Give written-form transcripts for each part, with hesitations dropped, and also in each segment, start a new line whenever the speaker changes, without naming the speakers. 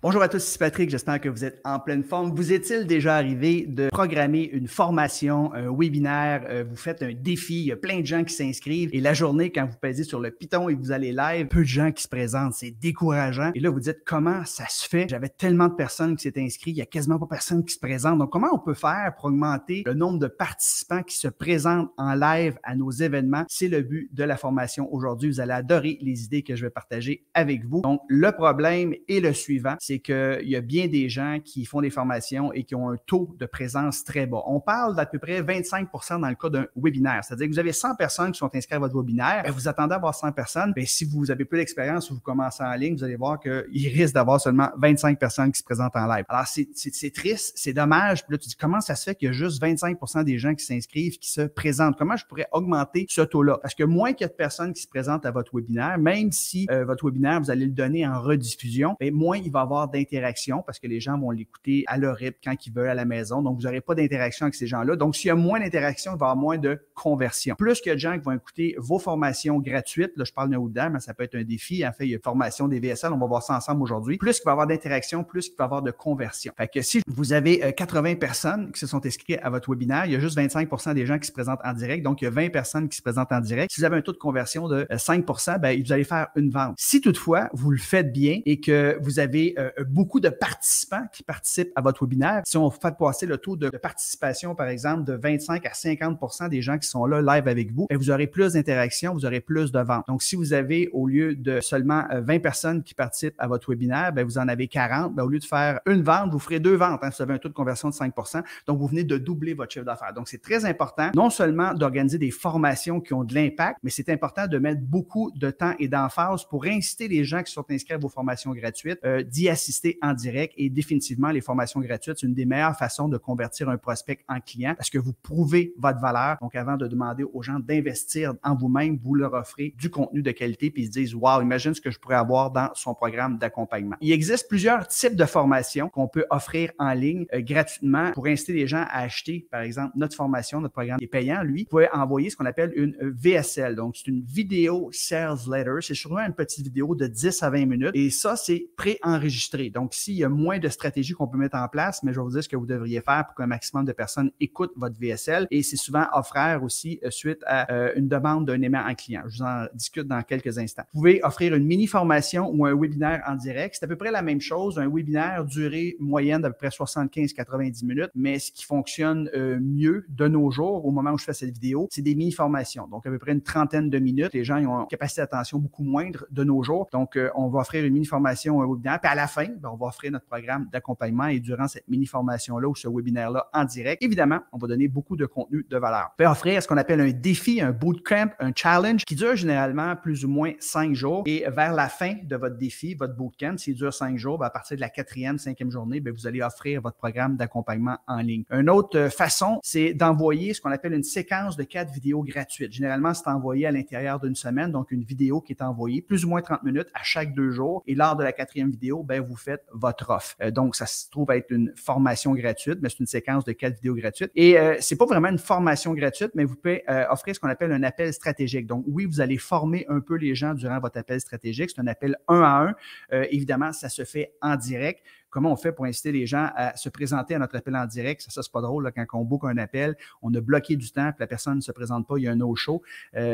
Bonjour à tous, ici Patrick, j'espère que vous êtes en pleine forme. Vous est-il déjà arrivé de programmer une formation, un webinaire, vous faites un défi, il y a plein de gens qui s'inscrivent et la journée, quand vous pesez sur le piton et que vous allez live, peu de gens qui se présentent, c'est décourageant. Et là, vous dites comment ça se fait? J'avais tellement de personnes qui s'étaient inscrites, il n'y a quasiment pas personne qui se présente. Donc, comment on peut faire pour augmenter le nombre de participants qui se présentent en live à nos événements? C'est le but de la formation aujourd'hui. Vous allez adorer les idées que je vais partager avec vous. Donc, le problème est le suivant, c'est qu'il y a bien des gens qui font des formations et qui ont un taux de présence très bas. On parle d'à peu près 25 % dans le cas d'un webinaire. C'est-à-dire que vous avez 100 personnes qui sont inscrites à votre webinaire, et vous attendez à avoir 100 personnes. Bien, si vous avez peu d'expérience ou vous commencez en ligne, vous allez voir qu'il risque d'avoir seulement 25 personnes qui se présentent en live. Alors, c'est triste, c'est dommage. Puis là, tu dis, comment ça se fait qu'il y a juste 25 % des gens qui s'inscrivent, qui se présentent? Comment je pourrais augmenter ce taux-là? Parce que moins qu'il y a de personnes qui se présentent à votre webinaire, même si votre webinaire, vous allez le donner en rediffusion, bien, moins il va y avoir d'interaction parce que les gens vont l'écouter à leur rythme quand ils veulent à la maison. Donc, vous n'aurez pas d'interaction avec ces gens-là. Donc, s'il y a moins d'interaction, il va y avoir moins de conversion. Plus qu'il y a de gens qui vont écouter vos formations gratuites, là, je parle d'un webinaire, mais ça peut être un défi. En fait, il y a une formation des VSL, on va voir ça ensemble aujourd'hui. Plus qu'il va y avoir d'interaction, plus qu'il va y avoir de conversion. Fait que si vous avez 80 personnes qui se sont inscrites à votre webinaire, il y a juste 25 % des gens qui se présentent en direct. Donc, il y a 20 personnes qui se présentent en direct. Si vous avez un taux de conversion de 5 %, bien, vous allez faire une vente. Si toutefois, vous le faites bien et que vous avez beaucoup de participants qui participent à votre webinaire, si on fait passer le taux de participation, par exemple, de 25 à 50 % des gens qui sont là live avec vous, bien, vous aurez plus d'interactions, vous aurez plus de ventes. Donc, si vous avez, au lieu de seulement 20 personnes qui participent à votre webinaire, bien, vous en avez 40, bien, au lieu de faire une vente, vous ferez 2 ventes. Si vous avez un taux de conversion de 5 %, donc vous venez de doubler votre chiffre d'affaires. Donc, c'est très important, non seulement d'organiser des formations qui ont de l'impact, mais c'est important de mettre beaucoup de temps et d'emphase pour inciter les gens qui sont inscrits à vos formations gratuites d'y assister en direct. Et définitivement, les formations gratuites, c'est une des meilleures façons de convertir un prospect en client parce que vous prouvez votre valeur. Donc, avant de demander aux gens d'investir en vous-même, vous leur offrez du contenu de qualité puis ils se disent « Wow, imagine ce que je pourrais avoir dans son programme d'accompagnement ». Il existe plusieurs types de formations qu'on peut offrir en ligne gratuitement pour inciter les gens à acheter, par exemple, notre formation, notre programme qui est payant, lui. Vous pouvez envoyer ce qu'on appelle une VSL. Donc, c'est une vidéo sales letter. C'est sûrement une petite vidéo de 10 à 20 minutes et ça, c'est préenregistré. Donc, s'il y a moins de stratégies qu'on peut mettre en place, mais je vais vous dire ce que vous devriez faire pour qu'un maximum de personnes écoutent votre VSL et c'est souvent offert aussi suite à une demande d'un aimant en client. Je vous en discute dans quelques instants. Vous pouvez offrir une mini-formation ou un webinaire en direct. C'est à peu près la même chose. Un webinaire, durée moyenne d'à peu près 75-90 minutes, mais ce qui fonctionne mieux de nos jours, au moment où je fais cette vidéo, c'est des mini-formations. Donc, à peu près une trentaine de minutes. Les gens ils ont une capacité d'attention beaucoup moindre de nos jours. Donc, on va offrir une mini-formation ou un webinaire. Puis à la fin, on va offrir notre programme d'accompagnement et durant cette mini-formation-là ou ce webinaire-là en direct, évidemment, on va donner beaucoup de contenu de valeur. On peut offrir ce qu'on appelle un défi, un bootcamp, un challenge qui dure généralement plus ou moins 5 jours. Et vers la fin de votre défi, votre bootcamp, s'il dure 5 jours, bien, à partir de la 4e, 5e journée, bien, vous allez offrir votre programme d'accompagnement en ligne. Une autre façon, c'est d'envoyer ce qu'on appelle une séquence de 4 vidéos gratuites. Généralement, c'est envoyé à l'intérieur d'une semaine, donc une vidéo qui est envoyée plus ou moins 30 minutes à chaque 2 jours. Et lors de la 4e vidéo, bien, vous faites votre offre. Donc, ça se trouve être une formation gratuite, mais c'est une séquence de 4 vidéos gratuites. Et c'est pas vraiment une formation gratuite, mais vous pouvez offrir ce qu'on appelle un appel stratégique. Donc, oui, vous allez former un peu les gens durant votre appel stratégique. C'est un appel 1 à 1. Évidemment, ça se fait en direct. Comment on fait pour inciter les gens à se présenter à notre appel en direct? Ça c'est pas drôle. Là, quand on book un appel, on a bloqué du temps, puis la personne ne se présente pas, il y a un no-show.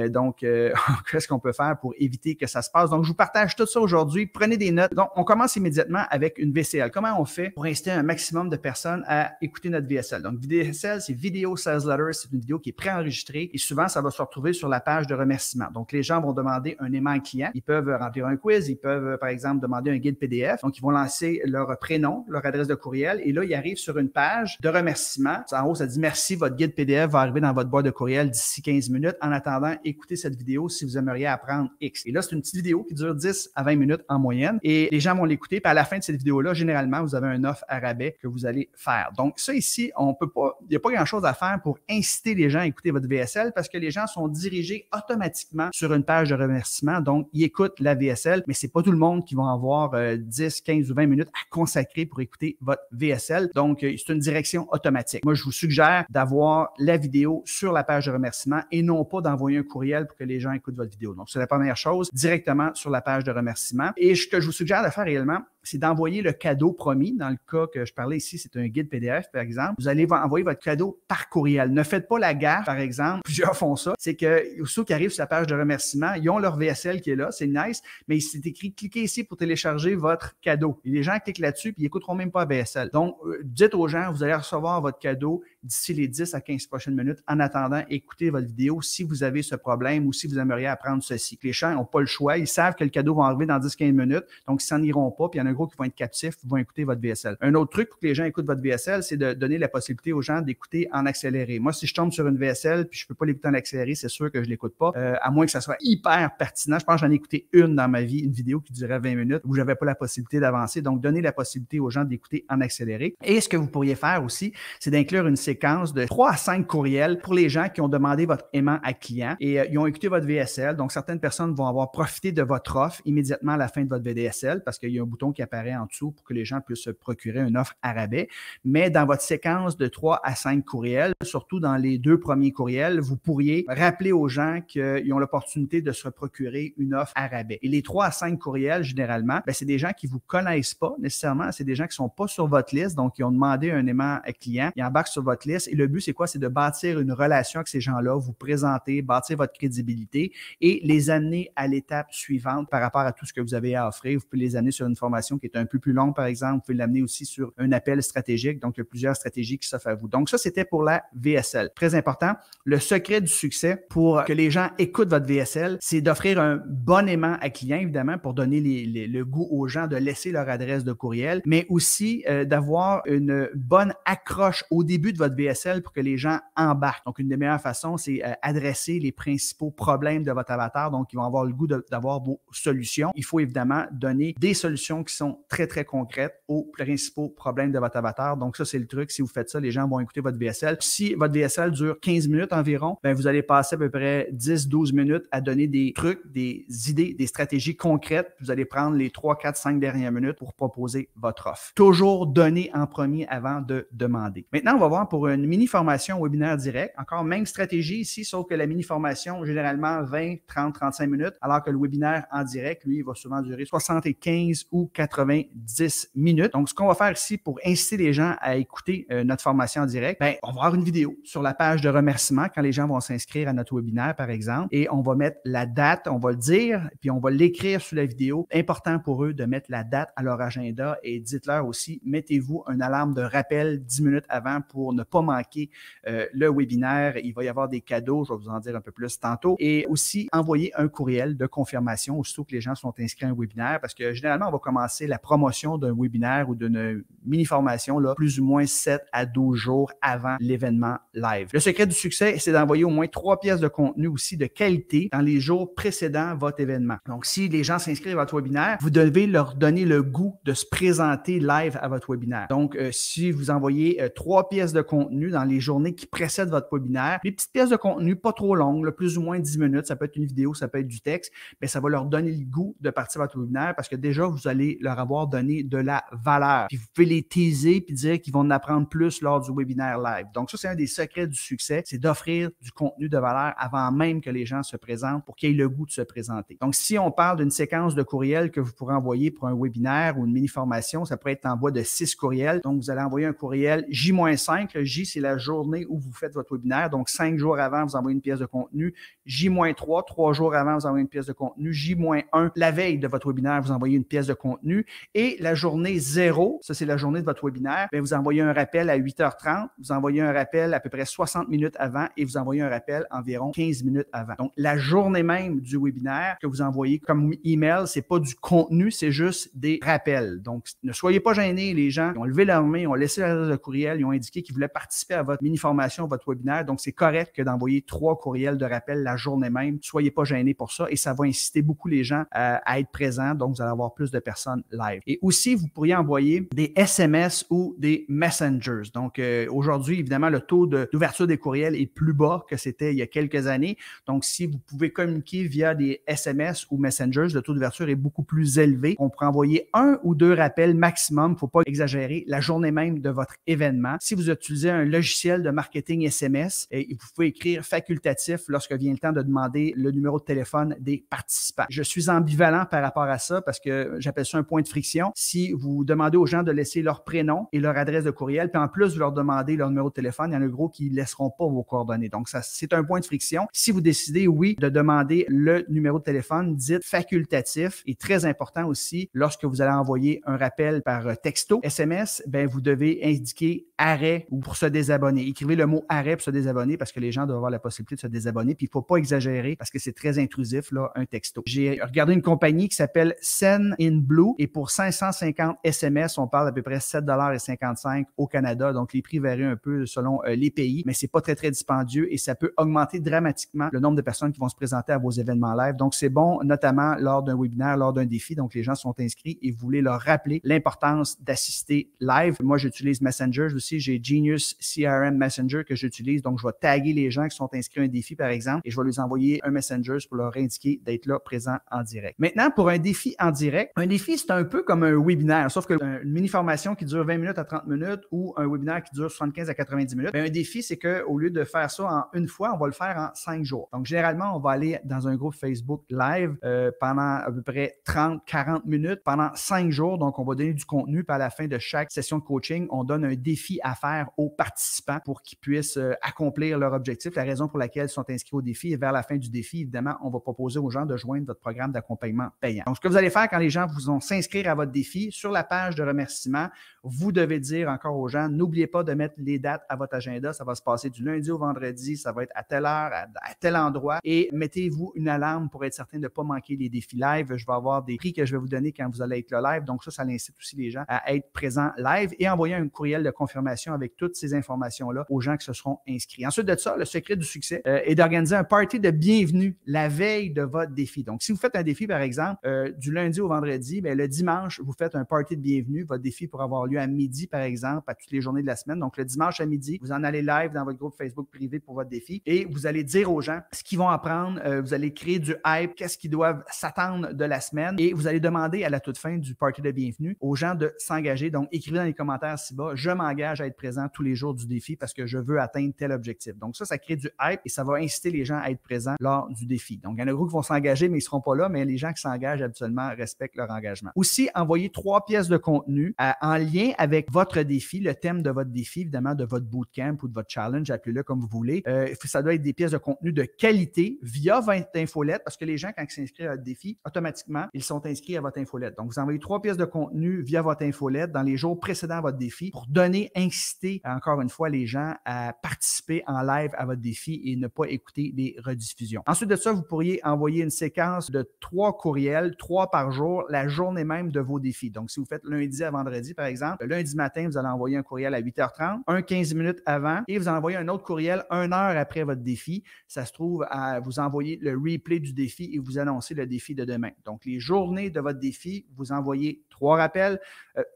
Donc, qu'est-ce qu'on peut faire pour éviter que ça se passe? Donc, je vous partage tout ça aujourd'hui. Prenez des notes. Donc, on commence immédiatement avec une VCL. Comment on fait pour inciter un maximum de personnes à écouter notre VSL? Donc, VSL, c'est Video Sales Letter. C'est une vidéo qui est préenregistrée et souvent, ça va se retrouver sur la page de remerciement. Donc, les gens vont demander un aimant client. Ils peuvent remplir un quiz. Ils peuvent, par exemple, demander un guide PDF. Donc, ils vont lancer leur prénom, leur adresse de courriel et là, ils arrivent sur une page de remerciement. En haut, ça dit « Merci, votre guide PDF va arriver dans votre boîte de courriel d'ici 15 minutes. En attendant, écoutez cette vidéo si vous aimeriez apprendre X. » Et là, c'est une petite vidéo qui dure 10 à 20 minutes en moyenne et les gens vont l'écouter. Puis à la fin de cette vidéo-là, généralement, vous avez un offre à rabais que vous allez faire. Donc, ça ici, on peut pas, il n'y a pas grand-chose à faire pour inciter les gens à écouter votre VSL parce que les gens sont dirigés automatiquement sur une page de remerciement. Donc, ils écoutent la VSL, mais c'est pas tout le monde qui va avoir 10, 15 ou 20 minutes à consacrer pour écouter votre VSL. Donc, c'est une direction automatique. Moi, je vous suggère d'avoir la vidéo sur la page de remerciement et non pas d'envoyer un courriel pour que les gens écoutent votre vidéo. Donc, c'est la première chose, directement sur la page de remerciement. Et ce que je vous suggère de faire également, c'est d'envoyer le cadeau promis. Dans le cas que je parlais ici, c'est un guide PDF, par exemple. Vous allez envoyer votre cadeau par courriel. Ne faites pas la gaffe, par exemple, plusieurs font ça, c'est que ceux qui arrivent sur la page de remerciement, ils ont leur VSL qui est là, c'est nice, mais c'est écrit « Cliquez ici pour télécharger votre cadeau ». Et les gens cliquent là-dessus puis ils n'écouteront même pas VSL. Donc, dites aux gens, vous allez recevoir votre cadeau d'ici les 10 à 15 prochaines minutes. En attendant, écoutez votre vidéo si vous avez ce problème ou si vous aimeriez apprendre ceci. Les gens n'ont pas le choix. Ils savent que le cadeau va arriver dans 10-15 minutes. Donc, ils s'en iront pas. Puis, il y en a un gros qui vont être captifs, vont écouter votre VSL. Un autre truc pour que les gens écoutent votre VSL, c'est de donner la possibilité aux gens d'écouter en accéléré. Moi, si je tombe sur une VSL puis je peux pas l'écouter en accéléré, c'est sûr que je l'écoute pas. À moins que ça soit hyper pertinent. Je pense que j'en ai écouté une dans ma vie, une vidéo qui durait 20 minutes où j'avais pas la possibilité d'avancer. Donc, donner la possibilité aux gens d'écouter en accéléré. Et ce que vous pourriez faire aussi, c'est d'inclure une séquence de 3 à 5 courriels pour les gens qui ont demandé votre aimant à client et ils ont écouté votre VSL. Donc, certaines personnes vont avoir profité de votre offre immédiatement à la fin de votre VDSL parce qu'il y a un bouton qui apparaît en dessous pour que les gens puissent se procurer une offre à rabais. Mais dans votre séquence de 3 à 5 courriels, surtout dans les 2 premiers courriels, vous pourriez rappeler aux gens qu'ils ont l'opportunité de se procurer une offre à rabais. Et les 3 à 5 courriels, généralement, c'est des gens qui ne vous connaissent pas nécessairement. C'est des gens qui ne sont pas sur votre liste, donc ils ont demandé un aimant à client. Ils embarquent sur votre liste et le but, c'est quoi? C'est de bâtir une relation avec ces gens-là, vous présenter, bâtir votre crédibilité et les amener à l'étape suivante par rapport à tout ce que vous avez à offrir. Vous pouvez les amener sur une formation qui est un peu plus longue, par exemple. Vous pouvez l'amener aussi sur un appel stratégique. Donc, il y a plusieurs stratégies qui s'offrent à vous. Donc, ça, c'était pour la VSL. Très important. Le secret du succès pour que les gens écoutent votre VSL, c'est d'offrir un bon aimant à client, évidemment, pour donner le goût aux gens de laisser leur adresse de courriel, mais aussi d'avoir une bonne accroche au début de votre VSL pour que les gens embarquent. Donc, une des meilleures façons, c'est adresser les principaux problèmes de votre avatar. Donc, ils vont avoir le goût d'avoir vos solutions. Il faut évidemment donner des solutions qui sont très, très concrètes aux principaux problèmes de votre avatar. Donc, ça, c'est le truc. Si vous faites ça, les gens vont écouter votre VSL. Si votre VSL dure 15 minutes environ, vous allez passer à peu près 10-12 minutes à donner des trucs, des idées, des stratégies concrètes. Vous allez prendre les 3, 4, 5 dernières minutes pour proposer votre offre. Toujours donner en premier avant de demander. Maintenant, on va voir pour une mini-formation webinaire direct. Encore même stratégie ici, sauf que la mini-formation, généralement 20, 30, 35 minutes, alors que le webinaire en direct, lui, il va souvent durer 75 ou 90 minutes. Donc, ce qu'on va faire ici pour inciter les gens à écouter notre formation en direct, on va avoir une vidéo sur la page de remerciement quand les gens vont s'inscrire à notre webinaire, par exemple, et on va mettre la date, on va le dire, puis on va l'écrire sur la vidéo. Important pour eux de mettre la date à leur agenda et dites-leur aussi, mettez-vous une alarme de rappel 10 minutes avant pour ne pas manquer le webinaire. Il va y avoir des cadeaux, je vais vous en dire un peu plus tantôt. Et aussi, envoyer un courriel de confirmation aussitôt que les gens sont inscrits à un webinaire parce que généralement, on va commencer la promotion d'un webinaire ou d'une mini-formation là, plus ou moins 7 à 12 jours avant l'événement live. Le secret du succès, c'est d'envoyer au moins 3 pièces de contenu aussi de qualité dans les jours précédant votre événement. Donc, si les gens s'inscrivent à votre webinaire, vous devez leur donner le goût de se présenter live à votre webinaire. Donc, si vous envoyez 3 pièces de contenu dans les journées qui précèdent votre webinaire, les petites pièces de contenu pas trop longues, là, plus ou moins 10 minutes, ça peut être une vidéo, ça peut être du texte, mais ça va leur donner le goût de partir à votre webinaire parce que déjà, vous allez leur avoir donné de la valeur. Puis vous pouvez les teaser puis dire qu'ils vont en apprendre plus lors du webinaire live. Donc, ça, c'est un des secrets du succès, c'est d'offrir du contenu de valeur avant même que les gens se présentent pour qu'ils aient le goût de se présenter. Donc, si on parle d'une séquence de courriels que vous pourrez envoyer pour un webinaire ou une mini-formation, ça pourrait être l'envoi de 6 courriels. Donc, vous allez envoyer un courriel J-5. Le J, c'est la journée où vous faites votre webinaire. Donc, 5 jours avant, vous envoyez une pièce de contenu. J-3, 3 jours avant, vous envoyez une pièce de contenu. J-1, la veille de votre webinaire, vous envoyez une pièce de contenu. Et la journée 0, ça, c'est la journée de votre webinaire, vous envoyez un rappel à 8h30, vous envoyez un rappel à peu près 60 minutes avant et vous envoyez un rappel environ 15 minutes avant. Donc, la journée même du webinaire que vous envoyez comme email, c'est pas du contenu, c'est juste des rappels. Donc, ne soyez pas gênés, les gens ont levé leur main, ils ont laissé l'adresse de courriel, ils ont indiqué qu'ils voulaient participer à votre mini-formation, votre webinaire. Donc, c'est correct que d'envoyer 3 courriels de rappel la journée même. Soyez pas gênés pour ça et ça va inciter beaucoup les gens à être présents. Donc, vous allez avoir plus de personnes live. Et aussi, vous pourriez envoyer des SMS ou des messengers. Donc, aujourd'hui, évidemment, le taux d'ouverture des courriels est plus bas que c'était il y a quelques années. Donc, si vous pouvez communiquer via des SMS ou messengers, le taux d'ouverture est beaucoup plus élevé. On pourrait envoyer 1 ou 2 rappels maximum. Il ne faut pas exagérer la journée même de votre événement. Si vous utilisez un logiciel de marketing SMS, vous pouvez écrire facultatif lorsque vient le temps de demander le numéro de téléphone des participants. Je suis ambivalent par rapport à ça parce que j'appelle ça un point de friction. Si vous demandez aux gens de laisser leur prénom et leur adresse de courriel, puis en plus vous leur demandez leur numéro de téléphone, il y en a gros qui ne laisseront pas vos coordonnées. Donc, ça, c'est un point de friction. Si vous décidez, oui, de demander le numéro de téléphone, dites facultatif. Et très important aussi, lorsque vous allez envoyer un rappel par texto, SMS, ben vous devez indiquer arrêt ou pour se désabonner. Écrivez le mot arrêt pour se désabonner parce que les gens doivent avoir la possibilité de se désabonner. Puis il ne faut pas exagérer parce que c'est très intrusif, là, un texto. J'ai regardé une compagnie qui s'appelle Sendinblue et pour 550 SMS, on parle d'à peu près 7,55 $ au Canada. Donc, les prix varient un peu selon les pays, mais c'est pas très, très dispendieux et ça peut augmenter dramatiquement le nombre de personnes qui vont se présenter à vos événements live. Donc, c'est bon, notamment lors d'un webinaire, lors d'un défi. Donc, les gens sont inscrits et vous voulez leur rappeler l'importance d'assister live. Moi, j'utilise Messenger aussi. J'ai Genius CRM Messenger que j'utilise. Donc, je vais taguer les gens qui sont inscrits à un défi, par exemple, et je vais leur envoyer un Messenger pour leur indiquer d'être là, présent en direct. Maintenant, pour un défi en direct, un défi, c'est un peu comme un webinaire, sauf que une mini-formation qui dure 20 minutes à 30 minutes ou un webinaire qui dure 75 à 90 minutes, bien, un défi, c'est qu'au lieu de faire ça en une fois, on va le faire en 5 jours. Donc, généralement, on va aller dans un groupe Facebook live pendant à peu près 30-40 minutes pendant 5 jours. Donc, on va donner du contenu. Puis à la fin de chaque session de coaching, on donne un défi à faire aux participants pour qu'ils puissent accomplir leur objectif, la raison pour laquelle ils sont inscrits au défi. Et vers la fin du défi, évidemment, on va proposer aux gens de joindre votre programme d'accompagnement payant. Donc, ce que vous allez faire quand les gens vont s'inscrire à votre défi, sur la page de remerciement, vous devez dire encore aux gens, n'oubliez pas de mettre les dates à votre agenda. Ça va se passer du lundi au vendredi. Ça va être à telle heure, à tel endroit. Et mettez-vous une alarme pour être certain de ne pas manquer les défis live. Je vais avoir des prix que je vais vous donner quand vous allez être là live. Donc, ça incite aussi les gens à être présents live et envoyer un courriel de confirmation avec toutes ces informations-là aux gens qui se seront inscrits. Ensuite de ça, le secret du succès est d'organiser un party de bienvenue la veille de votre défi. Donc, si vous faites un défi, par exemple, du lundi au vendredi, bien, le dimanche, vous faites un party de bienvenue. Votre défi pourra avoir lieu à midi, par exemple, à toutes les journées de la semaine. Donc, le dimanche à midi, vous en allez live dans votre groupe Facebook privé pour votre défi et vous allez dire aux gens ce qu'ils vont apprendre. Vous allez créer du hype, qu'est-ce qu'ils doivent s'attendre de la semaine et vous allez demander à la toute fin du party de bienvenue aux gens de s'engager. Donc, écrivez dans les commentaires ci-bas, je m'engage à être présent tous les jours du défi parce que je veux atteindre tel objectif. Donc, ça crée du hype et ça va inciter les gens à être présents lors du défi. Donc, il y en a beaucoup qui vont s'engager, mais ils ne seront pas là, mais les gens qui s'engagent habituellement respectent leur engagement. Aussi, envoyez 3 pièces de contenu en lien avec votre défi, le thème de votre défi, évidemment, de votre bootcamp ou de votre challenge, appelez-le comme vous voulez. Ça doit être des pièces de contenu de qualité via votre infolette parce que les gens, quand ils s'inscrivent à votre défi, automatiquement, ils sont inscrits à votre infolette. Donc, vous envoyez 3 pièces de contenu via votre infolette dans les jours précédents à votre défi pour inciter encore une fois les gens à participer en live à votre défi et ne pas écouter les rediffusions. Ensuite de ça, vous pourriez envoyer une séquence de 3 courriels, 3 par jour, la journée même de vos défis. Donc, si vous faites lundi à vendredi, par exemple, le lundi matin, vous allez envoyer un courriel à 8h30, un 15 minutes avant et vous envoyez un autre courriel 1 heure après votre défi. Ça se trouve à vous envoyer le replay du défi et vous annoncer le défi de demain. Donc, les journées de votre défi, vous envoyez 3 rappels,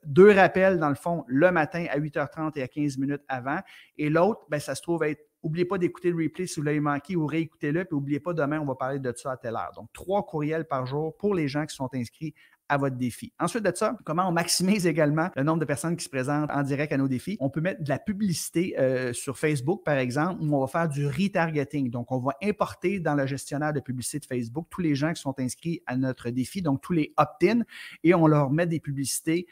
2 rappels dans le fond le matin à 8h30 et à 15 minutes avant. Et l'autre, ben, ça se trouve être n'oubliez pas d'écouter le replay si vous l'avez manqué ou réécoutez-le. Puis n'oubliez pas, demain, on va parler de ça à telle heure. Donc, 3 courriels par jour pour les gens qui sont inscrits à votre défi. Ensuite de ça, comment on maximise également le nombre de personnes qui se présentent en direct à nos défis? On peut mettre de la publicité sur Facebook, par exemple, où on va faire du retargeting. Donc, on va importer dans le gestionnaire de publicité de Facebook tous les gens qui sont inscrits à notre défi, donc tous les opt-in, et on leur met des publicités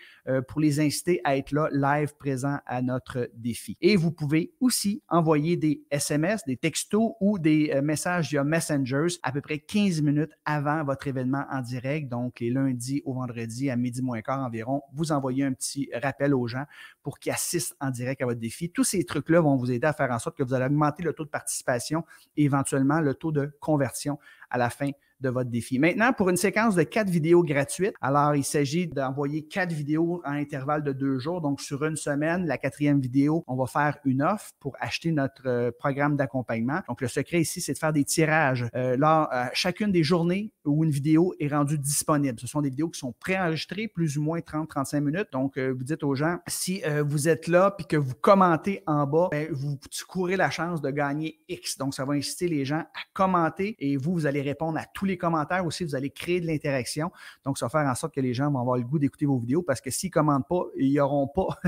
pour les inciter à être là, live, présent à notre défi. Et vous pouvez aussi envoyer des SMS, des textos ou des messages via Messengers à peu près 15 minutes avant votre événement en direct, donc les lundis au vendredi à midi moins quart environ, vous envoyez un petit rappel aux gens pour qu'ils assistent en direct à votre défi. Tous ces trucs-là vont vous aider à faire en sorte que vous allez augmenter le taux de participation et éventuellement le taux de conversion à la fin de votre défi. Maintenant, pour une séquence de 4 vidéos gratuites, alors il s'agit d'envoyer 4 vidéos à intervalle de 2 jours. Donc, sur une semaine, la 4e vidéo, on va faire une offre pour acheter notre programme d'accompagnement. Donc, le secret ici, c'est de faire des tirages. Chacune des journées où une vidéo est rendue disponible. Ce sont des vidéos qui sont préenregistrées, plus ou moins 30-35 minutes. Donc, vous dites aux gens, si vous êtes là puis que vous commentez en bas, vous courez la chance de gagner X. Donc, ça va inciter les gens à commenter et vous allez répondre à tous les commentaires aussi. Vous allez créer de l'interaction. Donc, ça va faire en sorte que les gens vont avoir le goût d'écouter vos vidéos parce que s'ils ne commentent pas, ils n'auront pas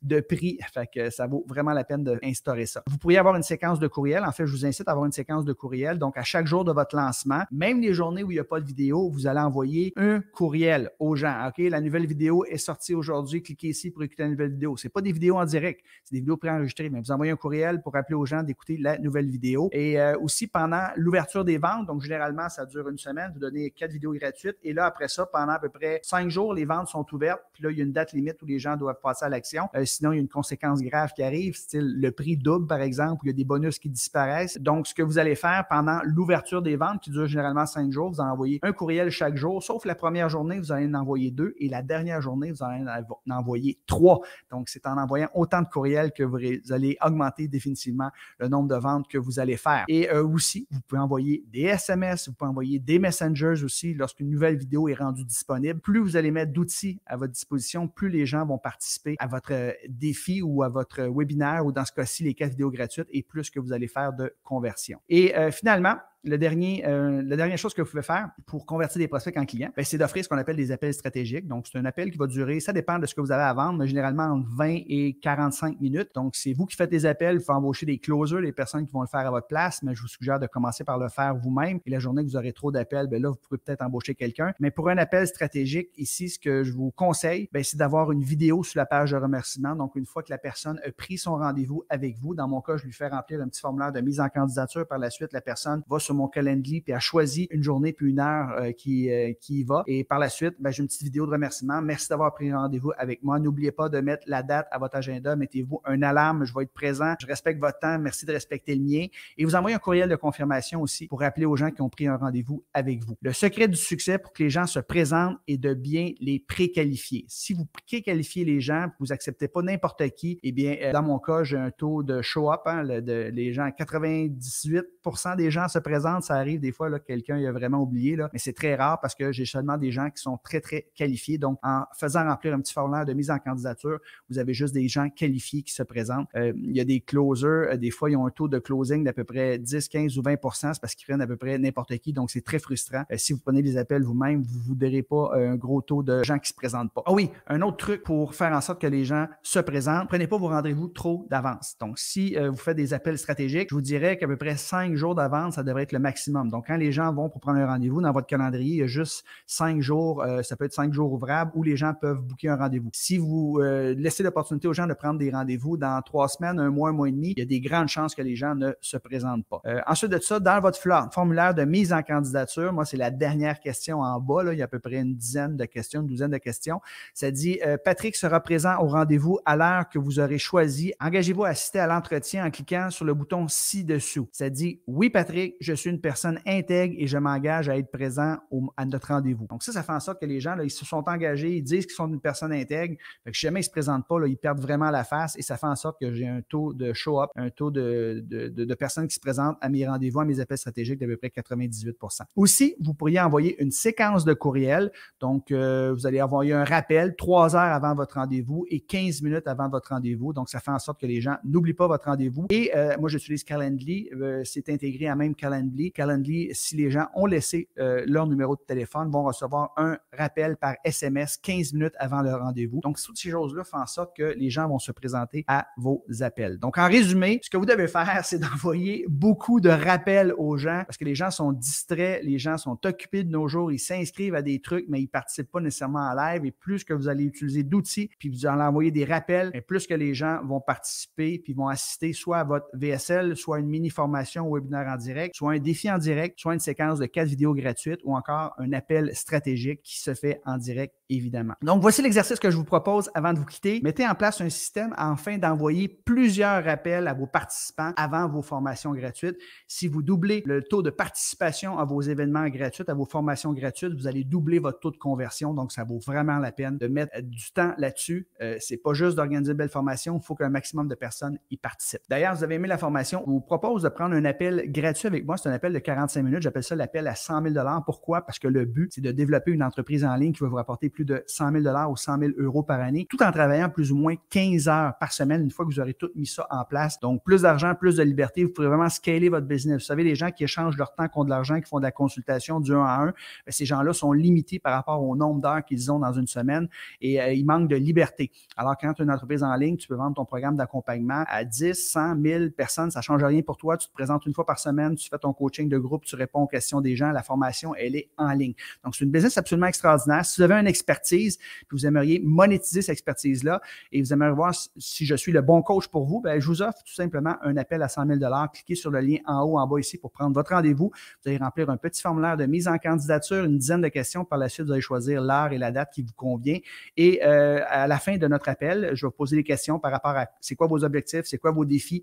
de prix. Fait que ça vaut vraiment la peine d'instaurer ça. Vous pourriez avoir une séquence de courriel. En fait, je vous incite à avoir une séquence de courriel. Donc, à chaque jour de votre lancement, même les journées où il n'y a pas de vidéo, vous allez envoyer un courriel aux gens. OK, la nouvelle vidéo est sortie aujourd'hui. Cliquez ici pour écouter la nouvelle vidéo. Ce n'est pas des vidéos en direct, c'est des vidéos préenregistrées. Mais vous envoyez un courriel pour rappeler aux gens d'écouter la nouvelle vidéo. Et aussi pendant l'ouverture des ventes, donc généralement, ça dure une semaine. Vous donnez 4 vidéos gratuites. Et là, après ça, pendant à peu près 5 jours, les ventes sont ouvertes. Puis là, il y a une date limite où les gens doivent passer à l'action. Sinon, il y a une conséquence grave qui arrive, style le prix double, par exemple, où il y a des bonus qui disparaissent. Donc, ce que vous allez faire pendant l'ouverture des ventes, qui dure généralement 5 jours, vous en envoyez un courriel chaque jour, sauf la première journée, vous allez en envoyer 2 et la dernière journée, vous allez en envoyer 3. Donc, c'est en envoyant autant de courriels que vous allez augmenter définitivement le nombre de ventes que vous allez faire. Et aussi, vous pouvez envoyer des SMS, vous pouvez envoyer des messengers aussi lorsqu'une nouvelle vidéo est rendue disponible. Plus vous allez mettre d'outils à votre disposition, plus les gens vont participer à votre défi ou à votre webinaire ou dans ce cas-ci, les 4 vidéos gratuites et plus que vous allez faire de conversion. Et finalement, la dernière chose que vous pouvez faire pour convertir des prospects en clients, c'est d'offrir ce qu'on appelle des appels stratégiques. Donc, c'est un appel qui va durer, ça dépend de ce que vous avez à vendre, mais généralement entre 20 et 45 minutes. Donc, c'est vous qui faites les appels, vous pouvez embaucher des closers, des personnes qui vont le faire à votre place, mais je vous suggère de commencer par le faire vous-même. Et la journée que vous aurez trop d'appels, là, vous pouvez peut-être embaucher quelqu'un. Mais pour un appel stratégique, ici, ce que je vous conseille, c'est d'avoir une vidéo sur la page de remerciement. Donc, une fois que la personne a pris son rendez-vous avec vous, dans mon cas, je lui fais remplir un petit formulaire de mise en candidature. Par la suite, la personne va sur mon Calendly puis a choisi une journée puis une heure qui y va. Et par la suite, j'ai une petite vidéo de remerciement. Merci d'avoir pris rendez-vous avec moi. N'oubliez pas de mettre la date à votre agenda. Mettez-vous un alarme. Je vais être présent. Je respecte votre temps. Merci de respecter le mien. Et vous envoyez un courriel de confirmation aussi pour rappeler aux gens qui ont pris un rendez-vous avec vous. Le secret du succès pour que les gens se présentent est de bien les préqualifier. Si vous préqualifiez les gens, vous n'acceptez pas n'importe qui, eh bien, dans mon cas, j'ai un taux de show-up. Les gens, 98% des gens se présentent. Ça arrive des fois, là, quelqu'un a vraiment oublié, là, mais c'est très rare parce que j'ai seulement des gens qui sont très, très qualifiés. Donc, en faisant remplir un petit formulaire de mise en candidature, vous avez juste des gens qualifiés qui se présentent. Il y a des closers, des fois, ils ont un taux de closing d'à peu près 10, 15 ou 20%, c'est parce qu'ils prennent à peu près n'importe qui, donc c'est très frustrant. Si vous prenez les appels vous-même, vous ne verrez pas un gros taux de gens qui ne se présentent pas. Ah oui, un autre truc pour faire en sorte que les gens se présentent, prenez pas vos rendez-vous trop d'avance. Donc, si vous faites des appels stratégiques, je vous dirais qu'à peu près 5 jours d'avance, ça devrait être le maximum. Donc, quand les gens vont pour prendre un rendez-vous dans votre calendrier, il y a juste 5 jours, ça peut être 5 jours ouvrables où les gens peuvent booker un rendez-vous. Si vous laissez l'opportunité aux gens de prendre des rendez-vous dans 3 semaines, un mois et demi, il y a des grandes chances que les gens ne se présentent pas. Ensuite de ça, dans votre formulaire de mise en candidature, moi, c'est la dernière question en bas, là, il y a à peu près une douzaine de questions. Ça dit « Patrick sera présent au rendez-vous à l'heure que vous aurez choisi. Engagez-vous à assister à l'entretien en cliquant sur le bouton ci-dessous. » Ça dit « Oui, Patrick, je suis une personne intègre et je m'engage à être présent à notre rendez-vous. » Donc ça fait en sorte que les gens, là, ils se sont engagés, ils disent qu'ils sont une personne intègre. Fait que si jamais ils ne se présentent pas, là, ils perdent vraiment la face et ça fait en sorte que j'ai un taux de show-up, un taux de personnes qui se présentent à mes rendez-vous, à mes appels stratégiques d'à peu près 98%. Aussi, vous pourriez envoyer une séquence de courriel. Donc, vous allez envoyer un rappel 3 heures avant votre rendez-vous et 15 minutes avant votre rendez-vous. Donc, ça fait en sorte que les gens n'oublient pas votre rendez-vous. Et moi, j'utilise Calendly. C'est intégré à même Calendly. Calendly, si les gens ont laissé leur numéro de téléphone, vont recevoir un rappel par SMS 15 minutes avant leur rendez-vous. Donc, toutes ces choses-là font en sorte que les gens vont se présenter à vos appels. Donc, en résumé, ce que vous devez faire, c'est d'envoyer beaucoup de rappels aux gens parce que les gens sont distraits, les gens sont occupés de nos jours, ils s'inscrivent à des trucs, mais ils ne participent pas nécessairement en live. Et plus que vous allez utiliser d'outils, puis vous allez envoyer des rappels, et plus que les gens vont participer, puis vont assister soit à votre VSL, soit à une mini-formation ou webinaire en direct, soit un défi en direct, soit une séquence de 4 vidéos gratuites ou encore un appel stratégique qui se fait en direct, évidemment. Donc, voici l'exercice que je vous propose avant de vous quitter. Mettez en place un système afin d'envoyer plusieurs appels à vos participants avant vos formations gratuites. Si vous doublez le taux de participation à vos événements gratuits, à vos formations gratuites, vous allez doubler votre taux de conversion. Donc, ça vaut vraiment la peine de mettre du temps là-dessus. C'est pas juste d'organiser une belle formation, il faut qu'un maximum de personnes y participent. D'ailleurs, vous avez aimé la formation, je vous propose de prendre un appel gratuit avec moi. C'est un appel de 45 minutes. J'appelle ça l'appel à 100 000 $. Pourquoi? Parce que le but, c'est de développer une entreprise en ligne qui va vous rapporter plus de 100 000 $ ou 100 000 € par année, tout en travaillant plus ou moins 15 heures par semaine une fois que vous aurez tout mis ça en place. Donc, plus d'argent, plus de liberté. Vous pourrez vraiment scaler votre business. Vous savez, les gens qui échangent leur temps contre de l'argent, qui font de la consultation du 1 à 1, bien, ces gens-là sont limités par rapport au nombre d'heures qu'ils ont dans une semaine et ils manquent de liberté. Alors, quand tu as une entreprise en ligne, tu peux vendre ton programme d'accompagnement à 10, 100, 1000 personnes. Ça ne change rien pour toi. Tu te présentes une fois par semaine, tu fais ton coaching de groupe, tu réponds aux questions des gens. La formation, elle est en ligne. Donc, c'est une business absolument extraordinaire. Si vous avez une expertise, puis vous aimeriez monétiser cette expertise-là et vous aimeriez voir si je suis le bon coach pour vous, bien, je vous offre tout simplement un appel à 100 000 $. Cliquez sur le lien en haut, en bas ici pour prendre votre rendez-vous. Vous allez remplir un petit formulaire de mise en candidature, une dizaine de questions. Par la suite, vous allez choisir l'heure et la date qui vous convient. Et à la fin de notre appel, je vais vous poser des questions par rapport à c'est quoi vos objectifs, c'est quoi vos défis,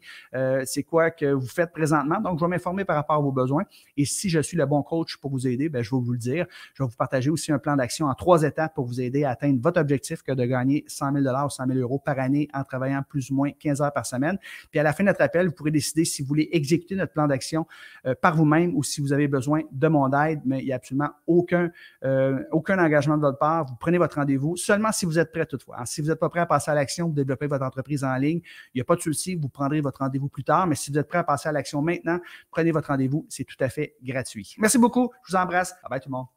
c'est quoi que vous faites présentement. Donc, je vais m'informer par rapport à vos besoins. Et si je suis le bon coach pour vous aider, bien, je vais vous le dire. Je vais vous partager aussi un plan d'action en 3 étapes pour vous aider à atteindre votre objectif que de gagner 100 000 $ ou 100 000 € par année en travaillant plus ou moins 15 heures par semaine. Puis à la fin de notre appel, vous pourrez décider si vous voulez exécuter notre plan d'action par vous-même ou si vous avez besoin de mon aide, mais il n'y a absolument aucun engagement de votre part. Vous prenez votre rendez-vous seulement si vous êtes prêt toutefois. Si vous n'êtes pas prêt à passer à l'action, vous développez votre entreprise en ligne, il n'y a pas de souci, vous prendrez votre rendez-vous plus tard, mais si vous êtes prêt à passer à l'action maintenant, prenez votre rendez-vous, c'est tout à fait gratuit. Merci beaucoup, je vous embrasse. Bye bye tout le monde.